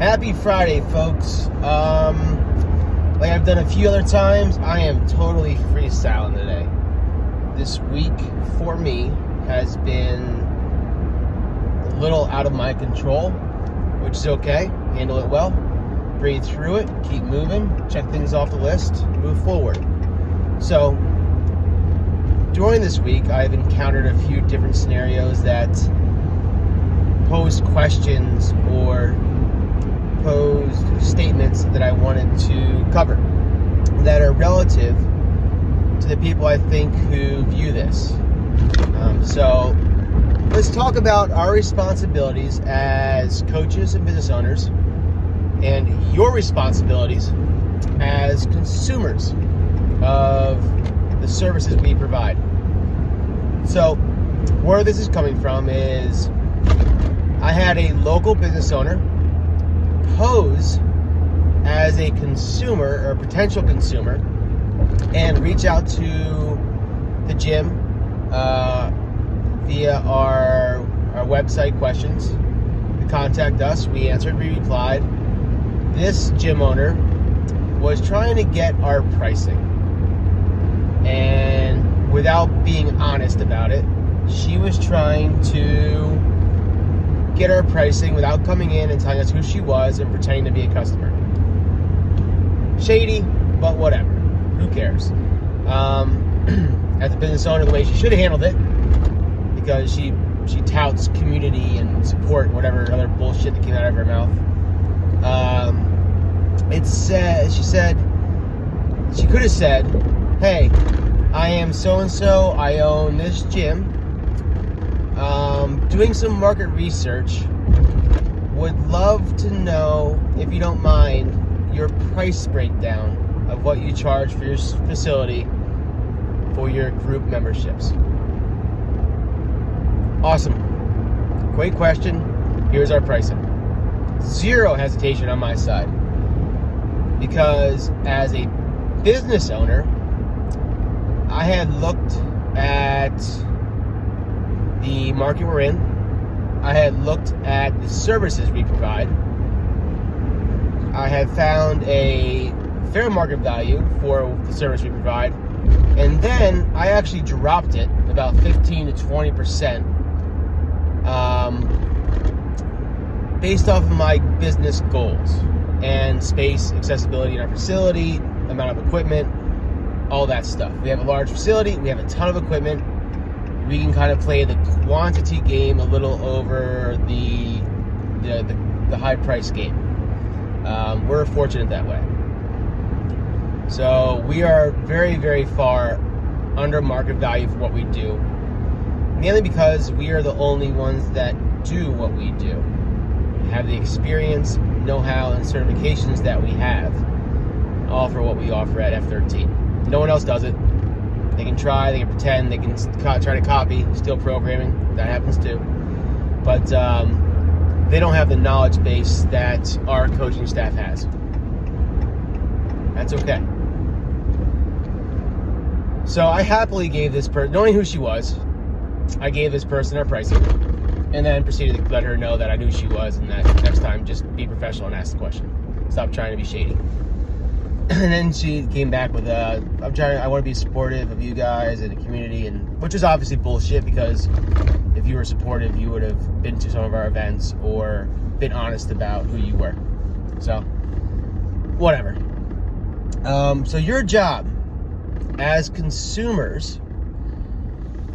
Happy Friday, folks. Like I've done a few other times, I am totally freestyling today. This week for me has been a little out of my control, which is okay. Handle it well, breathe through it, keep moving, check things off the list, move forward. So during this week, I've encountered a few different scenarios that pose questions or posed statements that I wanted to cover that are relative to the people I think who view this. So let's talk about our responsibilities as coaches and business owners and your responsibilities as consumers of the services we provide. So where this is coming from is I had a local business owner pose as a consumer or potential consumer and reach out to the gym via our website questions. To contact us, we answered, we replied. This gym owner was trying to get our pricing, and without being honest about it, she was trying to get our pricing without coming in and telling us who she was and pretending to be a customer. Shady, but whatever. Who cares? As a business owner, the way she should have handled it, because she touts community and support, whatever other bullshit that came out of her mouth. She could have said, "Hey, I am so-and-so, I own this gym. Doing some market research, would love to know, if you don't mind, your price breakdown of what you charge for your facility for your group memberships." Awesome. Great question. Here's our pricing. Zero hesitation on my side. Because as a business owner, I had looked at the market we're in. I had looked at the services we provide. I had found a fair market value for the service we provide. And then I actually dropped it about 15 to 20% based off of my business goals and space, accessibility in our facility, amount of equipment, all that stuff. We have a large facility, we have a ton of equipment. We can kind of play the quantity game a little over the high price game. We're fortunate that way. So we are very, very far under market value for what we do, mainly because we are the only ones that do what we do, have the experience, know-how, and certifications that we have, all for what we offer at F13. No one else does it. They can try, they can pretend, they can try to copy, steal programming. That happens too. But they don't have the knowledge base that our coaching staff has. That's okay. So I happily gave this person, knowing who she was, I gave this person our pricing, and then proceeded to let her know that I knew she was, and that next time just be professional and ask the question. Stop trying to be shady. And then she came back with I want to be supportive of you guys and the community, and which is obviously bullshit, because if you were supportive, you would have been to some of our events or been honest about who you were. So, whatever. So your job as consumers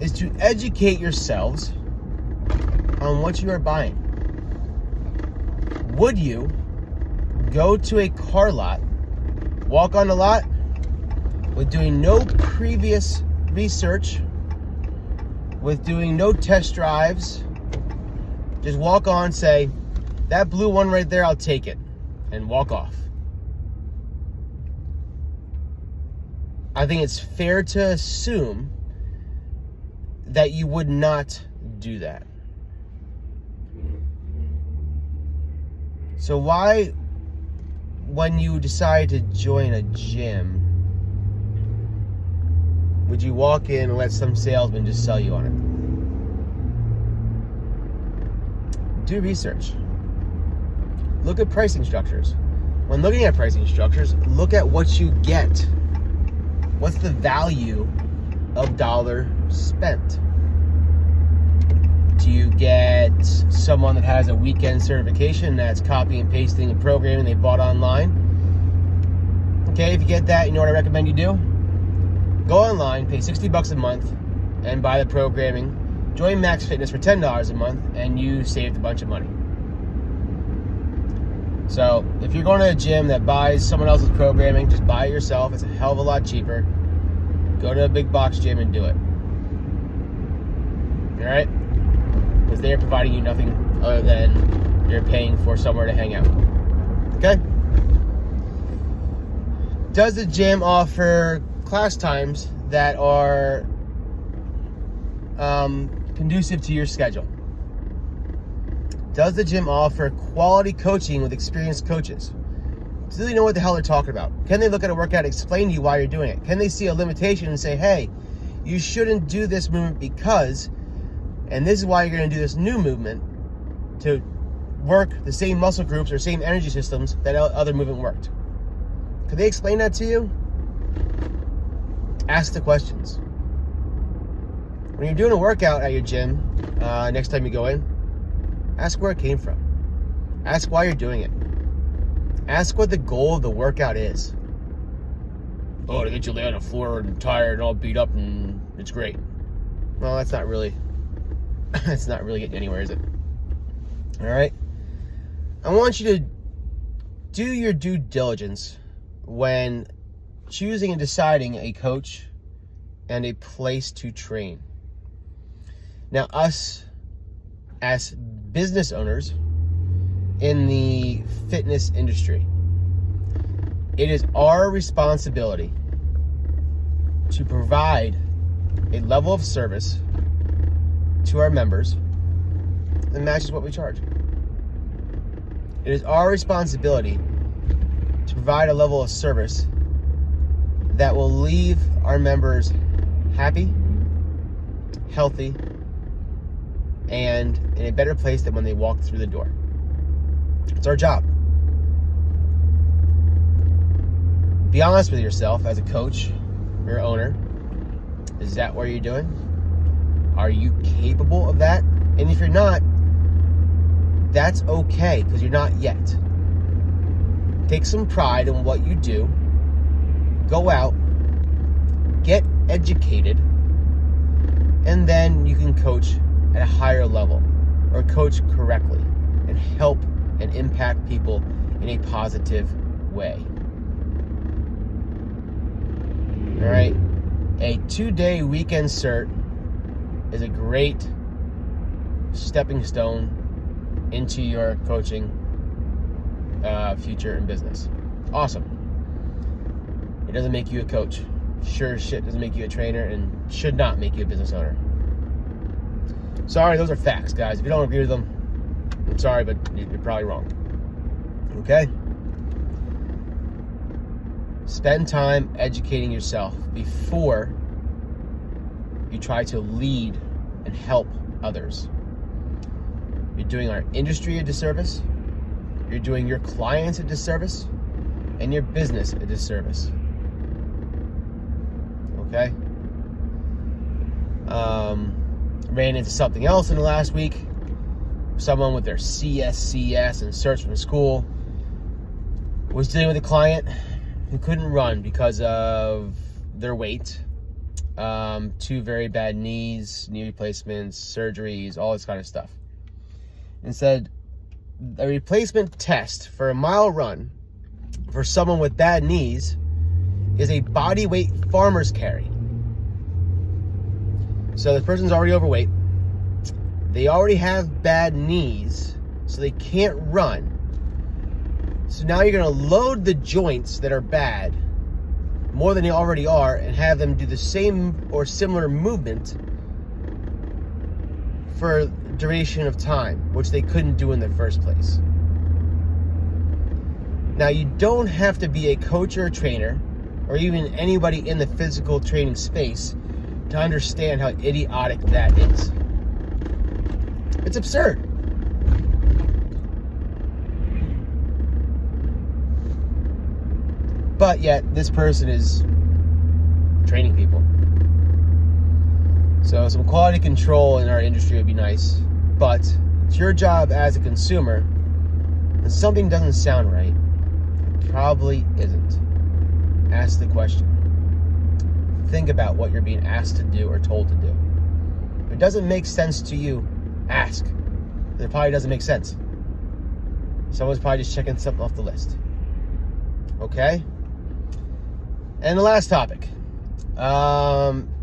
is to educate yourselves on what you are buying. Would you go to a car lot, walk on the lot with doing no previous research, with doing no test drives, just walk on, say, "That blue one right there, I'll take it," and walk off? I think it's fair to assume that you would not do that. So why, when you decide to join a gym, would you walk in and let some salesman just sell you on it? Do research. look at pricing structures. When looking at pricing structures, look at what you get. What's the value of dollar spent? Do you get someone that has a weekend certification that's copy and pasting and programming they bought online? Okay, if you get that, you know what I recommend you do? Go online, pay $60 a month, and buy the programming. Join Max Fitness for $10 a month, and you saved a bunch of money. So, if you're going to a gym that buys someone else's programming, just buy it yourself. It's a hell of a lot cheaper. Go to a big box gym and do it. Alright? Because they are providing you nothing other than you're paying for somewhere to hang out. Okay? Does the gym offer class times that are conducive to your schedule? Does the gym offer quality coaching with experienced coaches? Do they know what the hell they're talking about? Can they look at a workout and explain to you why you're doing it? Can they see a limitation and say, hey, you shouldn't do this movement because, and this is why you're going to do this new movement to work the same muscle groups or same energy systems that other movement worked? Could they explain that to you? Ask the questions. When you're doing a workout at your gym, next time you go in, ask where it came from. Ask why you're doing it. Ask what the goal of the workout is. Oh, to get you lay on the floor and tired and all beat up and it's great. Well, that's not really getting anywhere, is it? All right? I want you to do your due diligence when choosing and deciding a coach and a place to train. Now, us as business owners in the fitness industry, it is our responsibility to provide a level of service to our members that matches what we charge. It is our responsibility to provide a level of service that will leave our members happy, healthy, and in a better place than when they walk through the door. It's our job. Be honest with yourself as a coach or owner. Is that what you're doing? Are you capable of that? And if you're not, that's okay, because you're not yet. Take some pride in what you do. Go out, get educated, and then you can coach at a higher level or coach correctly and help and impact people in a positive way. All right, a 2-day weekend cert is a great stepping stone into your coaching future in business. Awesome. It doesn't make you a coach. Sure as shit doesn't make you a trainer and should not make you a business owner. Sorry, those are facts, guys. If you don't agree with them, I'm sorry, but you're probably wrong. Okay? Spend time educating yourself before you try to lead and help others. You're doing our industry a disservice. You're doing your clients a disservice. And your business a disservice. Okay? Ran into something else in the last week. Someone with their CSCS and certs from school was dealing with a client who couldn't run because of their weight. 2 very bad knees, knee replacements, surgeries, all this kind of stuff. And said a replacement test for a mile run for someone with bad knees is a body weight farmer's carry. So the person's already overweight. They already have bad knees, so they can't run. So now you're going to load the joints that are bad more than they already are and have them do the same or similar movement for a duration of time, which they couldn't do in the first place. Now, you don't have to be a coach or a trainer or even anybody in the physical training space to understand how idiotic that is. It's absurd. but yet this person is training people. So some quality control in our industry would be nice, but it's your job as a consumer. When something doesn't sound right, it probably isn't. Ask the question. Think about what you're being asked to do or told to do. If it doesn't make sense to you, ask. It probably doesn't make sense. Someone's probably just checking something off the list. Okay? And the last topic.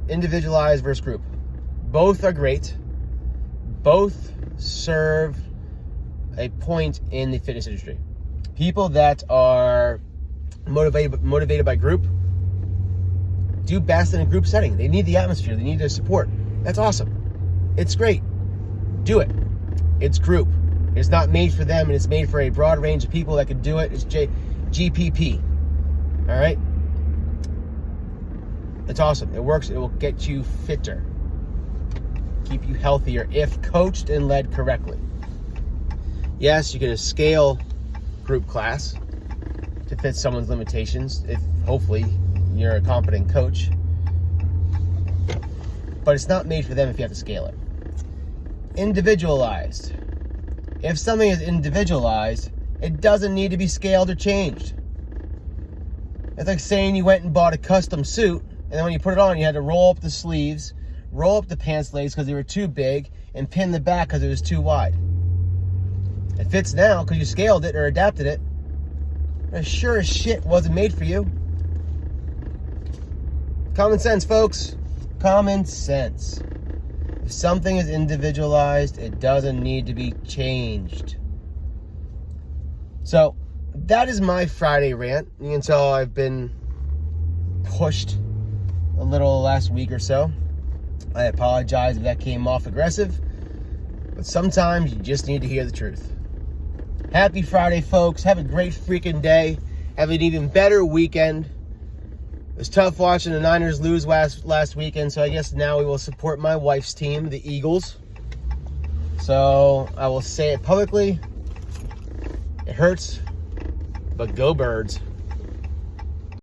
Individualized versus group. Both are great. Both serve a point in the fitness industry. People that are motivated by group do best in a group setting. They need the atmosphere. They need the support. That's awesome. It's great. Do it. It's group. It's not made for them, and it's made for a broad range of people that can do it. It's GPP. All right? It's awesome. It works. It will get you fitter. Keep you healthier if coached and led correctly. Yes, you can scale group class to fit someone's limitations if hopefully you're a competent coach. But it's not made for them if you have to scale it. Individualized. If something is individualized, it doesn't need to be scaled or changed. It's like saying you went and bought a custom suit, and then when you put it on, you had to roll up the sleeves, roll up the pants legs because they were too big, and pin the back because it was too wide. It fits now because you scaled it or adapted it. But sure as shit wasn't made for you. Common sense, folks. Common sense. If something is individualized, it doesn't need to be changed. So, that is my Friday rant. You can tell I've been pushed a little last week or so. I apologize if that came off aggressive, but sometimes you just need to hear the truth. Happy Friday, folks. Have a great freaking day. Have an even better weekend. It was tough watching the Niners lose last weekend, so I guess now we will support my wife's team, the Eagles. So I will say it publicly. It hurts, but go Birds.